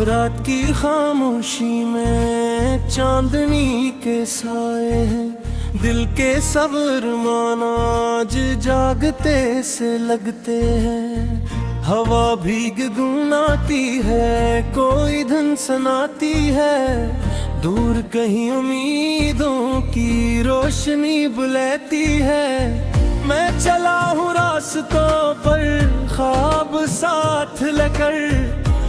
रात की खामोशी में चांदनी के साए हैं। दिल के सब अरमान आज जागते से लगते हैं। हवा भीग गुनगुनाती है, कोई धुन सुनाती है। दूर कहीं उम्मीदों की रोशनी बुलाती है। मैं चला हूँ रास्तों पर ख्वाब साथ लेकर,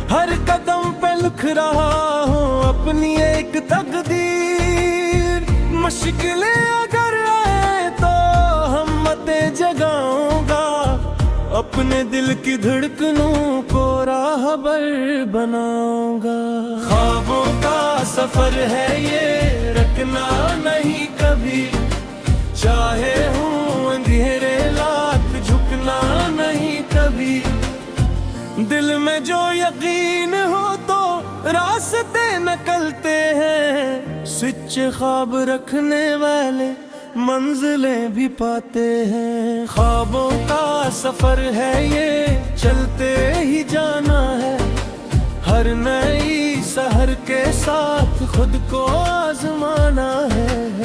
हर कदम पे लिख रहा हूँ अपनी एक तकदीर। मुश्किलें अगर आए तो हिम्मतें जगाऊंगा, अपने दिल की धड़कनों को राहबर बनाऊंगा। ख्वाबों का सफर है ये, रुकना नहीं कभी। चाहे हूँ अंधेरे लाख, झुकना नहीं कभी। दिल में जो यकीन हो तो रास्ते निकलते हैं। सच्चे ख्वाब रखने वाले मंजिलें भी पाते हैं। ख्वाबों का सफर है ये, चलते ही जाना है। हर नई सहर के साथ खुद को आजमाना है।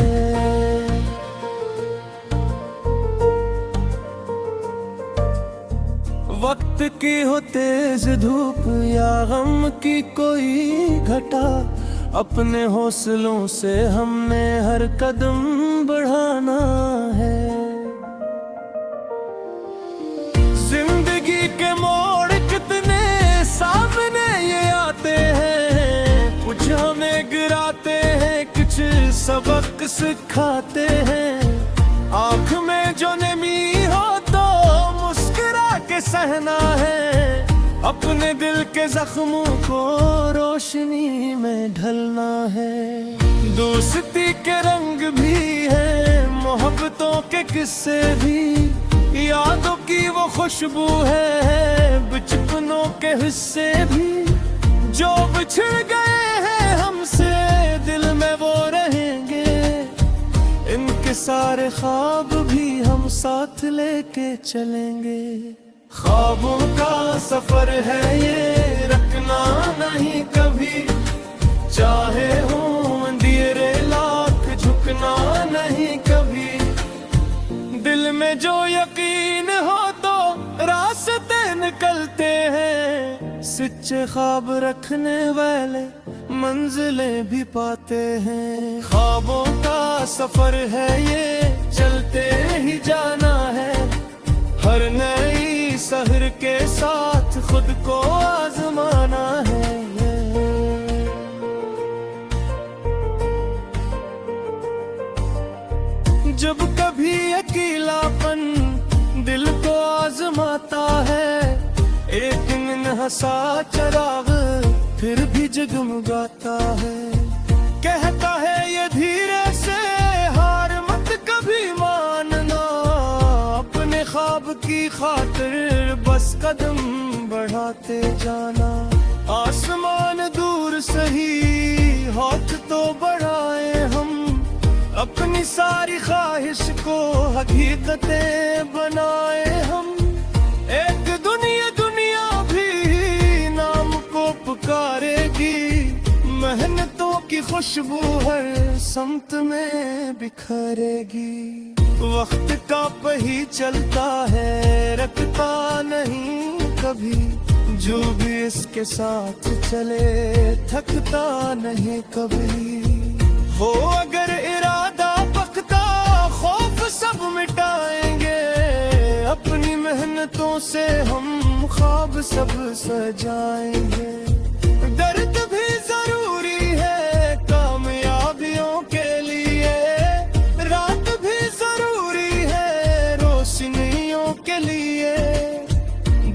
वक्त की हो तेज धूप या गम की कोई घटा, अपने हौसलों से हमने हर कदम बढ़ाना है। जिंदगी के मोड़ कितने सामने ये आते हैं, कुछ हमें गिराते हैं, कुछ सबक सिखाते हैं। आँख में जो नमी हो तो मुस्कुरा के सहना है। अपने दिल के जख्मों को रोशनी में ढलना है। दोस्ती के रंग भी है, मोहब्बतों के किस्से भी। यादों की वो खुशबू है, बचपनों के हिस्से भी। जो बिछड़ गए हैं हमसे दिल में वो रहेंगे। इनके सारे ख्वाब भी हम साथ लेके चलेंगे। ख्वाबों का सफर है ये, रुकना नहीं कभी। चाहे हूँ अंधेरे लाख, झुकना नहीं कभी। दिल में जो यकीन हो तो रास्ते निकलते हैं। सच्चे ख्वाब रखने वाले मंजिलें भी पाते हैं। ख्वाबों का सफर है ये, चलते ही जाना है। हर नई सहर के साथ खुद को आजमाना है। जब कभी अकेलापन दिल को आजमाता है, एक नन्हा चिराग फिर भी जगमगाता है। कहता है ये धीरे से, हार मत कभी मानना। अपने ख्वाब की खातिर बस कदम बढ़ाते जाना। आसमान दूर सही, हाथ तो बढ़ाए हम। अपनी सारी ख्वाहिश को हकीकतें बनाए हम। एक दुनिया भी नाम को पुकारेगी। मेहनतों की खुशबू हर समत में बिखरेगी। वक्त का पही चलता है, रखता नहीं कभी। जो भी इसके साथ चले थकता नहीं कभी। हो अगर इरादा पक्का, खौफ सब मिटाएंगे। अपनी मेहनतों से हम ख्वाब सब सजाएंगे। दर्द भी जरूरी है कामयाबियों के लिए। रात भी जरूरी है रोशनियों के लिए।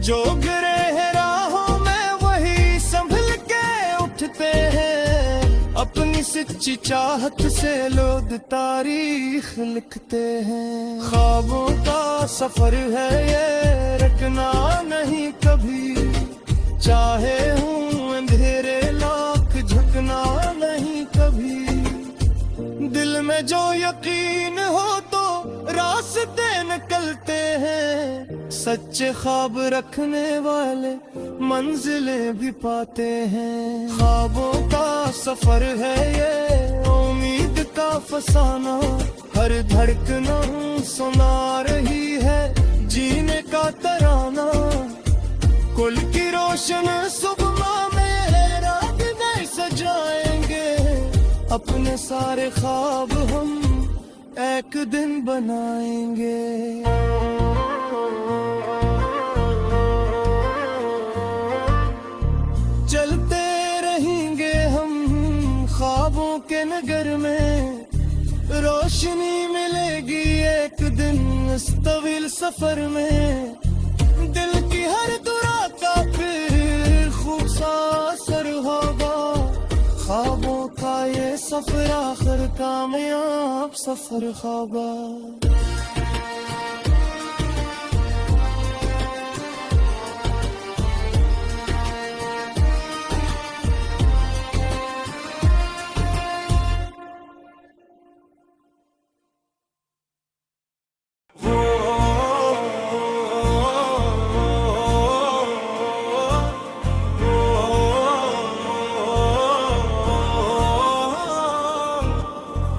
जो गिरे हैं राहों में वही संभल के उठते हैं। अपनी सच्ची चाहत से लोग तारीख लिखते हैं। ख्वाबों का सफर है ये, रुकना नहीं कभी। चाहे हूँ अंधेरे लाख, झुकना नहीं कभी। दिल में जो यकीन हो तो रास्ते निकलते हैं। सच्चे ख्वाब रखने वाले मंजिलें भी पाते हैं। ख्वाबों का सफर है ये, उम्मीद का फसाना, हर धड़कन सुना रही है जीने का तराना। कुल की रोशन सुबह में रात में सजाएंगे, अपने सारे ख्वाब हम एक दिन बनाएंगे। चलते रहेंगे हम ख्वाबों के नगर में, रोशनी मिलेगी एक दिन इस तवील सफर में। दिल की हर दुआ का फिर खूब सा असर होगा, ख्वाबों का ये सफर आखिर कामयाब सफर होगा।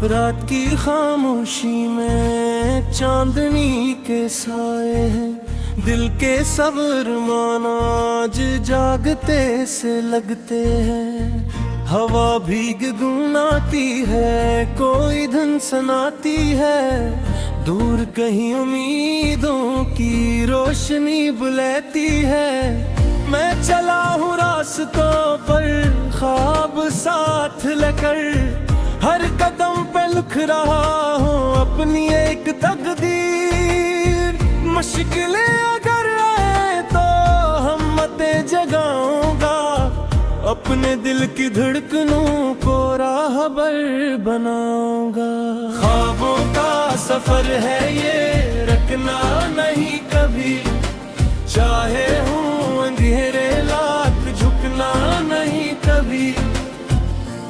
रात की खामोशी में चांदनी के साए हैं, दिल के सब्र माना आज जागते से लगते हैं। हवा भीग गुनाती है, कोई धुन सुनाती है, दूर कहीं उम्मीदों की रोशनी बुलाती है। मैं चला हूँ रास्तों पर ख्वाब साथ लेकर, हर कदम पे लिख रहा हूँ अपनी एक तकदीर। मुश्किलें अगर आए तो हिम्मतें जगाऊंगा, अपने दिल की धड़कनों को राहबर बनाऊंगा। ख्वाबों का सफर है ये, रखना नहीं कभी, चाहे हूँ अंधेरे लाख झुकना नहीं कभी।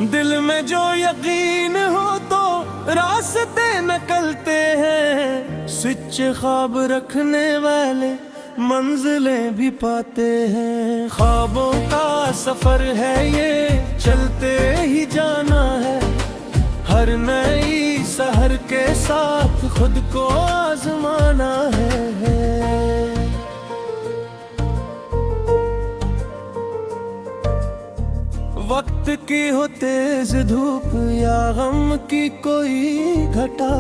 दिल में जो यकीन हो तो रास्ते निकलते हैं, सच्चे ख्वाब रखने वाले मंजिलें भी पाते हैं। ख्वाबों का सफर है ये, चलते ही जाना है, हर नई सहर के साथ खुद को आजमाना है। वक्त की हो तेज धूप या गम की कोई घटा,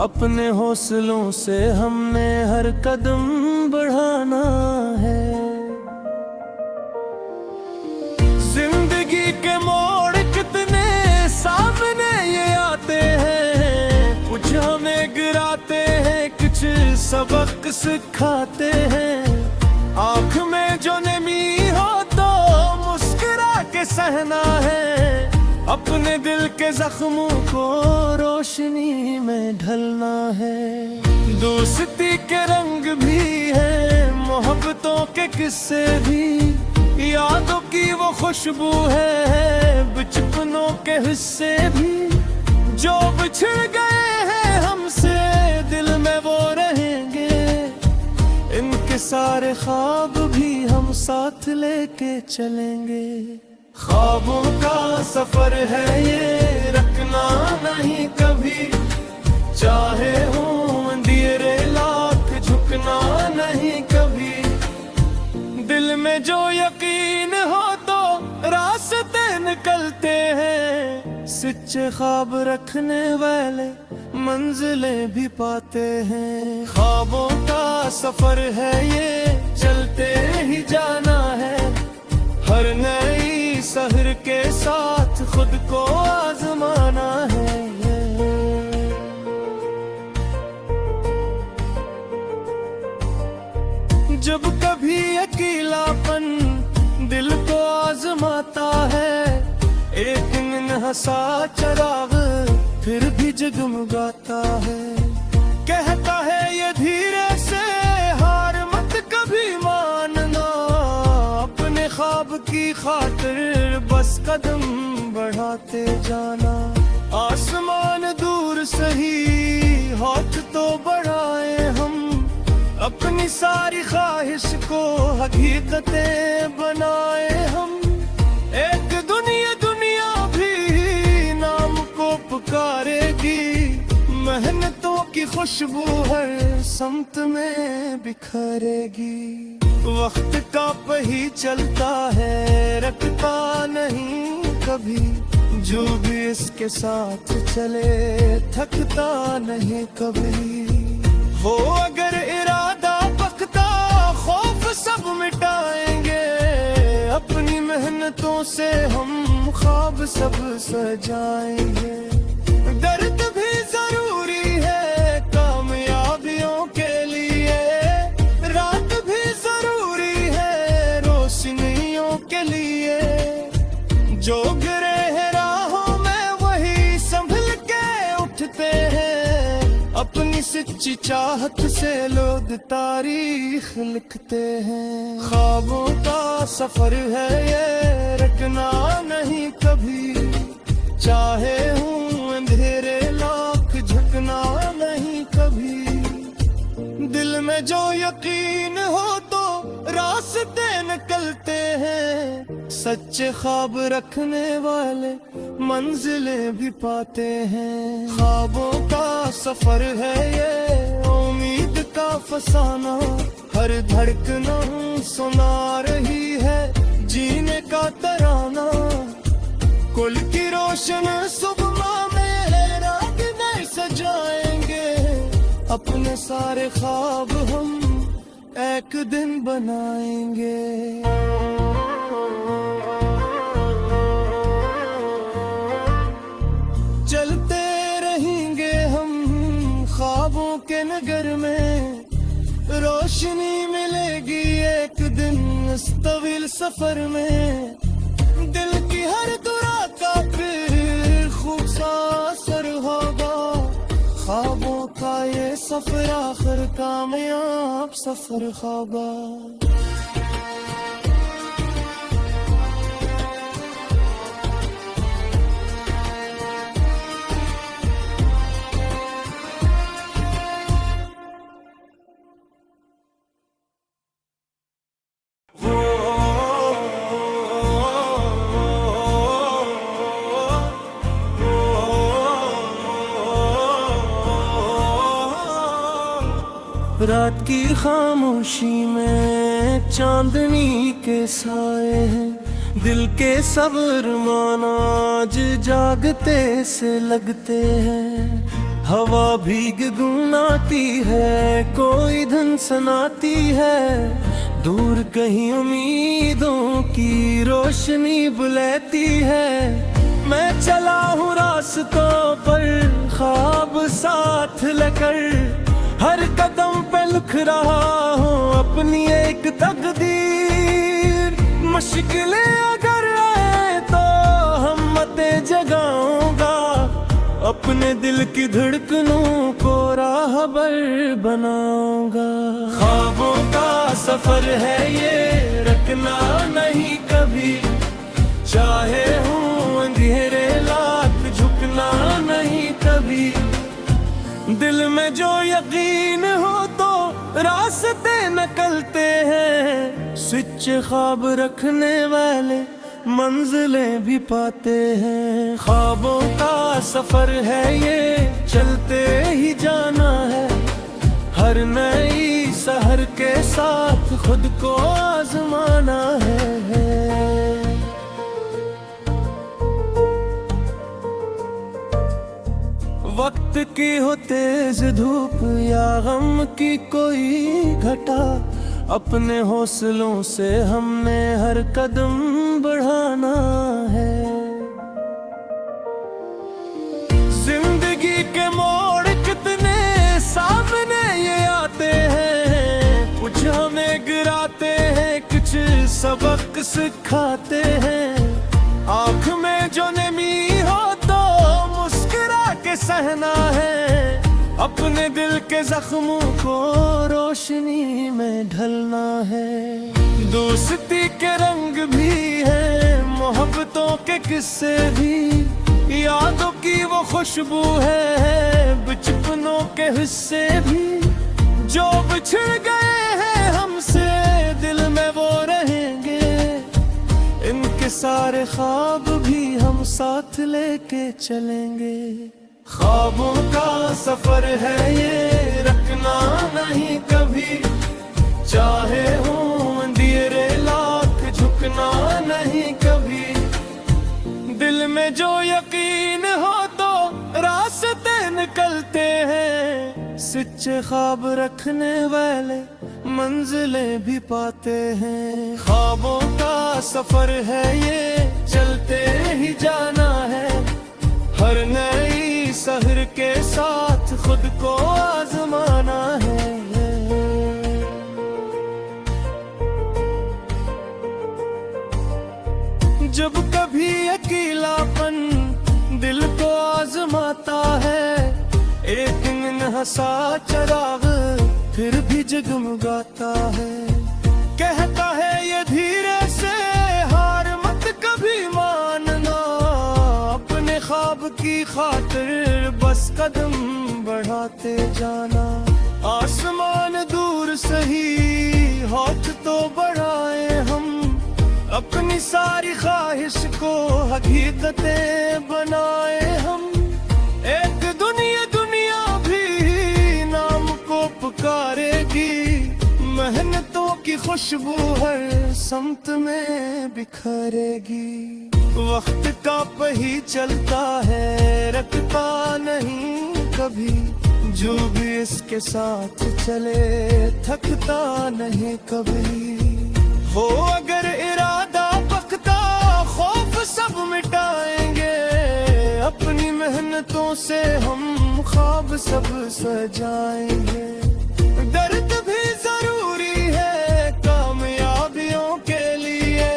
अपने हौसलों से हमने हर कदम बढ़ाना है। जिंदगी के मोड़ कितने सामने ये आते हैं, कुछ हमें गिराते हैं, कुछ सबक सिखाते हैं। आँख में जो नमी हो तो मुस्कुरा के सहना है, अपने दिल के जख्मों को रोशनी में ढलना है। दोस्ती के रंग भी है, मोहब्बतों के किस्से भी, यादों की वो खुशबू है, बचपनों के हिस्से भी। जो बिछड़ गए हैं हमसे दिल में वो रहेंगे, इनके सारे ख्वाब भी हम साथ लेके चलेंगे। ख्वाबों का सफर है ये, रखना नहीं कभी, चाहे हूँ अंधेरे लाख झुकना नहीं कभी। दिल में जो यकीन हो तो रास्ते निकलते हैं, सच्चे ख्वाब रखने वाले मंजिलें भी पाते हैं। ख्वाबों का सफर है ये, चलते ही जाना है, हर नई सहर के साथ खुद को आजमाना है। जब कभी अकेलापन दिल को आजमाता है, एक मिन्हसा चराग फिर भी जगमगाता है। कहता है ये धीरे से हार मत कभी मानना, अपने ख्वाब की खातिर बस कदम बढ़ाते जाना। आसमान दूर सही हाथ तो बढ़ाए हम, अपनी अपनी सारी ख्वाहिश को हकीकतें बनाए हम। एक दुनिया दुनिया भी नाम को पुकारेगी, मेहनतों की खुशबू हर समत में बिखरेगी। वक्त का पहिया चलता है, रखता नहीं कभी, जो भी इसके साथ चले थकता नहीं कभी। हो अगर इरादा पक्का, खौफ सब मिटाएंगे, अपनी मेहनतों से हम ख्वाब सब सजाएंगे। दर्द भी जरूरी है कामयाबियों के लिए, रात भी जरूरी है रोशनियों के लिए। जो गिरे हैं राहों में वही संभल के उठते हैं, अपनी सच्ची चाहत से लोग तारीख लिखते हैं। ख्वाबों का सफर है ये, रखना नहीं कभी, चाहे हूँ अंधेरे लाख झुकना नहीं कभी। दिल में जो यकीन हो तो रास्ते निकलते हैं, सच्चे ख्वाब रखने वाले मंजिलें भी पाते हैं। ख्वाबों का सफर है ये, उम्मीद का फसाना, हर धड़कन सुना रही है जीने का तराना। कुल की रोशन सुबह में रात में सजाएंगे, अपने सारे ख्वाब हम एक दिन बनाएंगे। चलते रहेंगे हम ख्वाबों के नगर में, रोशनी मिलेगी एक दिन इस तवील सफर में। दिल की हर दुआ का फिर खूब सा असर होगा, ख्वाबों का ये सफर आखिर कामयाब सफर होगा। रात की खामोशी में चांदनी के साए हैं, दिल के सब्र माना आज जागते से लगते हैं। हवा भीग गुनगुनाती है, कोई धुन सुनाती है, दूर कहीं उम्मीदों की रोशनी बुलाती है। मैं चला हूँ रास्तों पर ख्वाब साथ लेकर, हर कदम पे लिख रहा हूँ अपनी एक तकदीर। मुश्किलें अगर आए तो हिम्मतें जगाऊंगा, अपने दिल की धड़कनों को राहबर बनाऊंगा। ख्वाबों का सफर है ये, रखना नहीं कभी, चाहे हूँ अंधेरे लाख झुकना नहीं कभी। दिल में जो यकीन हो तो रास्ते निकलते हैं, सच्चे ख्वाब रखने वाले मंजिलें भी पाते हैं। ख्वाबों का सफर है ये, चलते ही जाना है, हर नई सहर के साथ खुद को आजमाना है। वक्त की हो तेज धूप या गम की कोई घटा, अपने हौसलों से हमने हर कदम बढ़ाना है। जिंदगी के मोड़ कितने सामने ये आते हैं, कुछ हमें गिराते हैं, कुछ सबक सिखाते हैं। आँख में जो नमी हो तो मुस्कुरा के सहना है, अपने दिल के जख्मों को रोशनी में ढलना है। दोस्ती के रंग भी है, मोहब्बतों के किस्से भी, यादों की वो खुशबू है, बचपनों के हिस्से भी। जो बिछड़ गए हैं हमसे दिल में वो रहेंगे, इनके सारे ख्वाब भी हम साथ लेके चलेंगे। ख्वाबों का सफर है ये, रखना नहीं कभी, चाहे हो अंधेरे लाख झुकना नहीं कभी। दिल में जो यकीन हो तो रास्ते निकलते हैं, सच्चे ख्वाब रखने वाले मंजिलें भी पाते हैं। ख्वाबों का सफर है ये, चलते ही जाना है, हर नई शहर के साथ खुद को आजमाना है। जब कभी अकेलापन दिल को आजमाता है, एक दिन हंसा चराग फिर भी जगमगाता है। कहता है ये धीरे से हार मत कभी मानना, अपने ख्वाब की खातिर बस कदम बढ़ाते जाना। आसमान दूर सही हाथ तो बढ़ाए हम, अपनी सारी ख्वाहिश को हकीकतें बनाए हम। एक दुनिया भी नाम को पुकारेगी, मेहनतों की खुशबू हर समत में बिखरेगी। वक्त का पही चलता है, रखता नहीं कभी, जो भी इसके साथ चले थकता नहीं कभी। हो अगर इरादा पक्का खौफ सब मिटाएंगे, अपनी मेहनतों से हम ख्वाब सब सजाएंगे। दर्द भी जरूरी है कामयाबियों के लिए,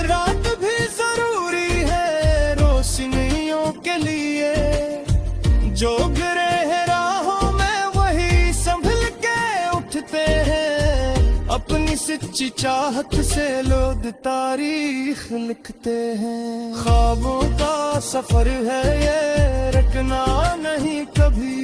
रात भी जरूरी है रोशनियों के लिए। जो गिरे हैं राहों में वही संभल के उठते हैं, अपनी सच्ची चाहत से लोग तारीख लिखते हैं। ख्वाबों का सफर है ये, रखना नहीं कभी,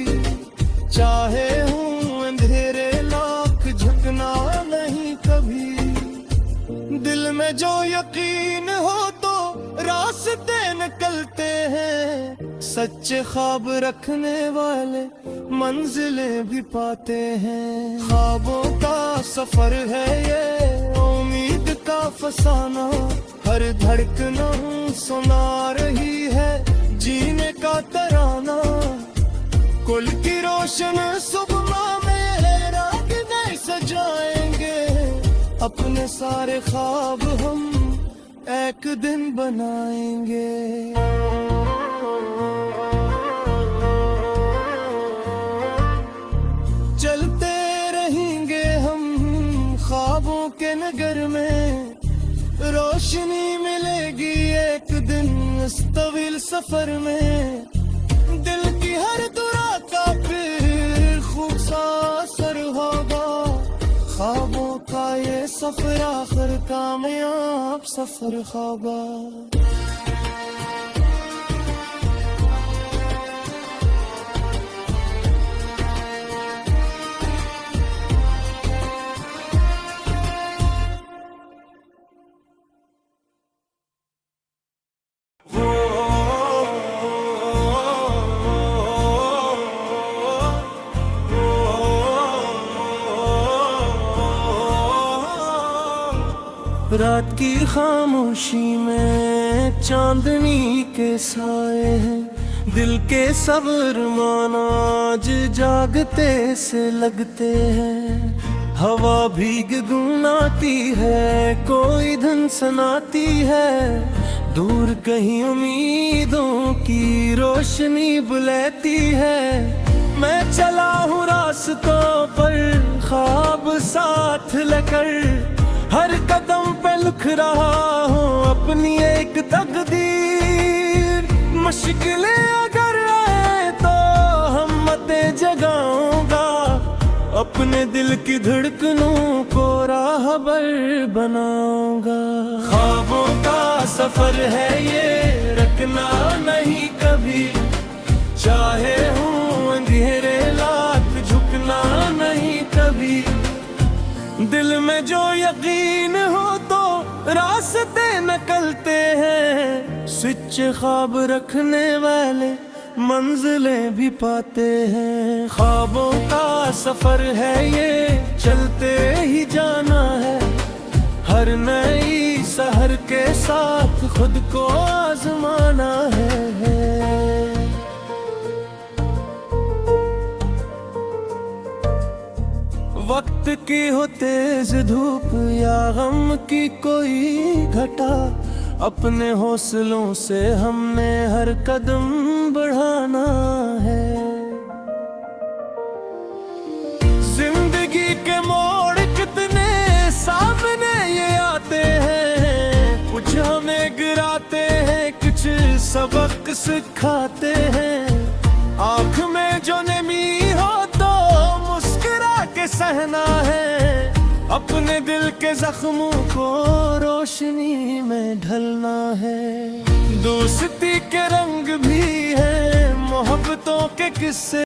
चाहे हूँ अंधेरे लाख झुकना नहीं कभी। दिल में जो यकीन हो तो रास्ते निकलते हैं, सच्चे ख्वाब रखने वाले मंजिलें भी पाते हैं। ख्वाबों का सफर है ये, उम्मीद का फसाना, हर धड़कना सुना रही है जीने का तराना। कुल की रोशन सुबह में रात नहीं सजाएंगे, अपने सारे ख्वाब हम एक दिन बनाएंगे। चलते रहेंगे हम ख्वाबों के नगर में, रोशनी मिलेगी एक दिन इस तवील सफर में। दिल की हर दुआ का फिर खूब सा असर होगा, ख्वाबों का ये सफर आखिर कामयाब सफर होगा। रात की खामोशी में चांदनी के साए हैं, दिल के सब अरमान आज जागते से लगते हैं। हवा भीग गुनगुनाती है, कोई धुन सुनाती है, दूर कहीं उम्मीदों की रोशनी बुलाती है। मैं चला हूँ रास्तों पर ख्वाब साथ लेकर, हर कदम पे लिख रहा हूँ अपनी एक तकदीर। मुश्किलें अगर आए तो हिम्मतें जगाऊंगा, अपने दिल की धड़कनों को राहबर बनाऊंगा। ख्वाबों का सफर है ये, रखना नहीं कभी, चाहे हूँ अंधेरे लाख झुकना नहीं दिल में जो यकीन हो तो रास्ते निकलते हैं, सच्चे ख्वाब रखने वाले मंजिलें भी पाते हैं। ख्वाबों का सफर है ये, चलते ही जाना है, हर नई सहर के साथ खुद को आजमाना है। वक्त की हो तेज धूप या गम की कोई घटा, अपने हौसलों से हमने हर कदम बढ़ाना है। जिंदगी के मोड़ कितने सामने ये आते हैं, कुछ हमें गिराते हैं, कुछ सबक सिखाते हैं। आँख में जो नमी हो तो मुस्कुरा के सहना है, अपने दिल के जख्मों को रोशनी में ढलना है। दोस्ती के रंग भी है, मोहब्बतों के किस्से